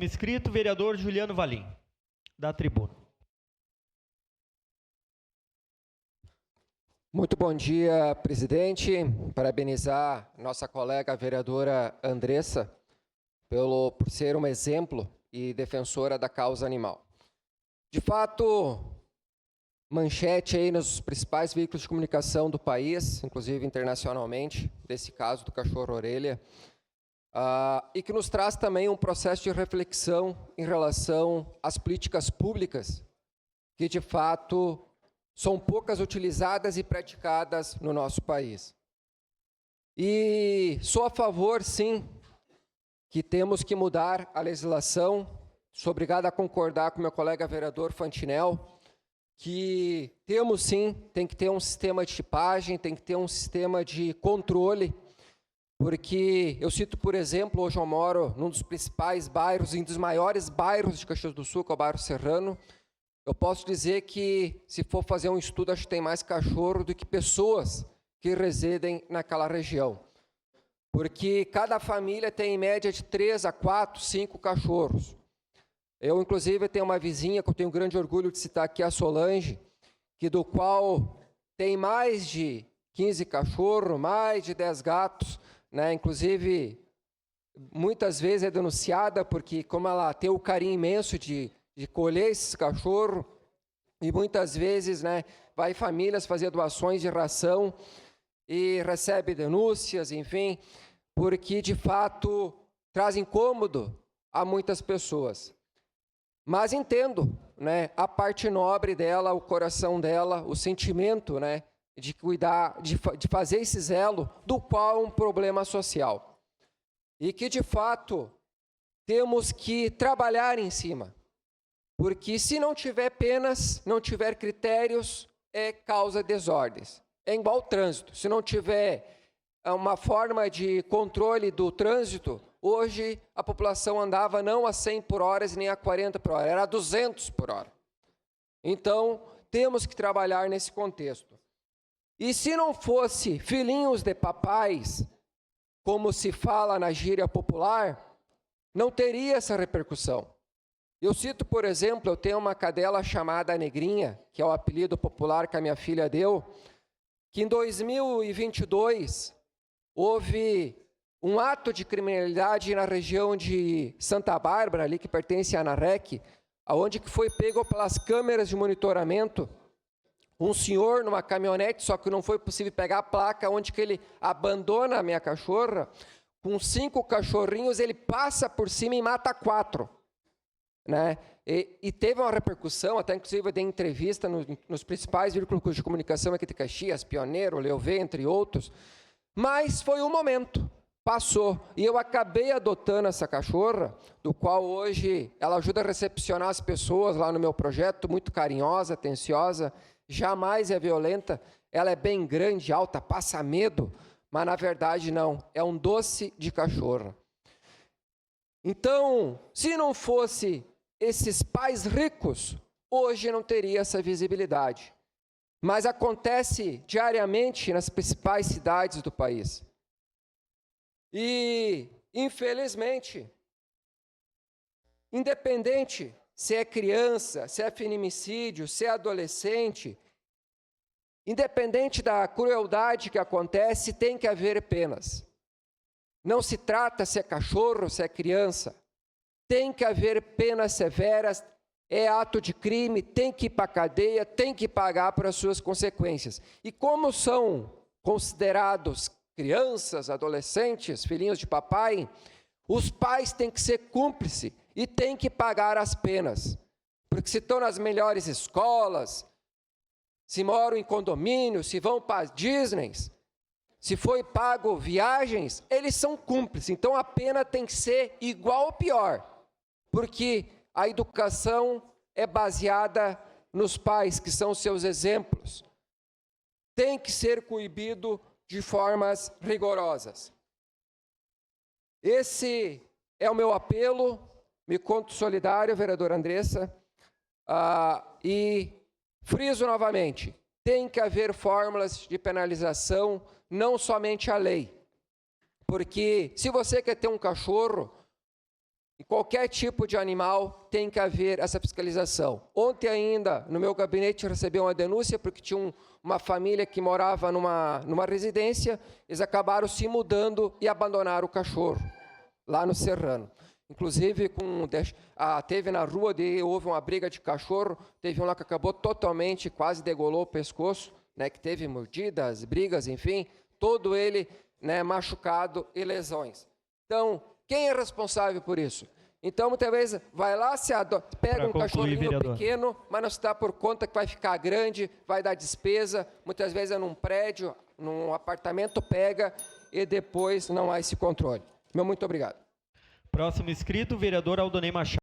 Inscrito, vereador Juliano Valim, da tribuna. Muito bom dia, presidente. Parabenizar nossa colega vereadora Andressa por ser um exemplo e defensora da causa animal. De fato, manchete aí nos principais veículos de comunicação do país, inclusive internacionalmente, desse caso do cachorro-orelha, e que nos traz também um processo de reflexão em relação às políticas públicas que, de fato, são poucas utilizadas e praticadas no nosso país. E sou a favor, sim, que temos que mudar a legislação. Sou obrigado a concordar com meu colega vereador Fantinel, que temos sim, tem que ter um sistema de chipagem, tem que ter um sistema de controle, porque eu cito, por exemplo, hoje eu moro num dos principais bairros, um dos maiores bairros de Caxias do Sul, que é o bairro Serrano. Eu posso dizer que, se for fazer um estudo, acho que tem mais cachorro do que pessoas que residem naquela região. Porque cada família tem, em média, de 3 a 4, 5 cachorros. Eu, inclusive, tenho uma vizinha que eu tenho grande orgulho de citar aqui, a Solange, do qual tem mais de 15 cachorros, mais de 10 gatos, né? Inclusive, muitas vezes é denunciada porque, como ela tem o carinho imenso de colher esses cachorros, e muitas vezes, né, vai famílias fazer doações de ração e recebe denúncias, enfim, porque de fato traz incômodo a muitas pessoas. Mas entendo, né, a parte nobre dela, o coração dela, o sentimento, né, de cuidar, de fazer esse zelo, do qual é um problema social. E que de fato temos que trabalhar em cima. Porque se não tiver penas, não tiver critérios, causa desordens. É igual ao trânsito. Se não tiver uma forma de controle do trânsito, hoje a população andava não a 100 por hora nem a 40 por hora, era a 200 por hora. Então, temos que trabalhar nesse contexto. E se não fosse filhinhos de papais, como se fala na gíria popular, não teria essa repercussão. Eu cito, por exemplo, eu tenho uma cadela chamada Negrinha, que é o apelido popular que a minha filha deu, que em 2022 houve um ato de criminalidade na região de Santa Bárbara, ali que pertence à ANAREC, onde que foi pego pelas câmeras de monitoramento um senhor numa caminhonete, só que não foi possível pegar a placa, onde que ele abandona a minha cachorra, com 5 cachorrinhos, ele passa por cima e mata 4. Né? E teve uma repercussão, até inclusive eu dei entrevista nos principais veículos de comunicação aqui de Caxias, Pioneiro, Leovê, entre outros, mas foi um momento, passou, e eu acabei adotando essa cachorra, do qual hoje ela ajuda a recepcionar as pessoas lá no meu projeto, muito carinhosa, atenciosa, jamais é violenta, ela é bem grande, alta, passa medo, mas na verdade não, é um doce de cachorra. Então, se não fosse esses pais ricos, hoje não teria essa visibilidade. Mas acontece diariamente nas principais cidades do país. E, infelizmente, independente se é criança, se é feminicídio, se é adolescente, independente da crueldade que acontece, tem que haver penas. Não se trata se é cachorro, se é criança. Tem que haver penas severas, é ato de crime, tem que ir para a cadeia, tem que pagar por as suas consequências. E como são considerados crianças, adolescentes, filhinhos de papai, os pais têm que ser cúmplices e têm que pagar as penas. Porque se estão nas melhores escolas, se moram em condomínio, se vão para as Disneys, se foi pago viagens, eles são cúmplices. Então a pena tem que ser igual ou pior. Porque a educação é baseada nos pais, que são seus exemplos. Tem que ser coibido de formas rigorosas. Esse é o meu apelo, me conto solidário, vereadora Andressa, e friso novamente, tem que haver fórmulas de penalização, não somente a lei. Porque se você quer ter um cachorro, Em qualquer tipo de animal tem que haver essa fiscalização. Ontem ainda, no meu gabinete, recebi uma denúncia porque tinha uma família que morava numa residência, eles acabaram se mudando e abandonaram o cachorro lá no Serrano. Inclusive, teve na rua, houve uma briga de cachorro, teve um lá que acabou totalmente, quase degolou o pescoço, né, que teve mordidas, brigas, enfim, todo ele, né, machucado e lesões. Então, quem é responsável por isso? Então, muitas vezes, vai lá, pega um cachorrinho pequeno, mas não se dá por conta que vai ficar grande, vai dar despesa, muitas vezes é num prédio, num apartamento, pega e depois não há esse controle. Muito obrigado. Próximo inscrito, vereador Aldonei Machado.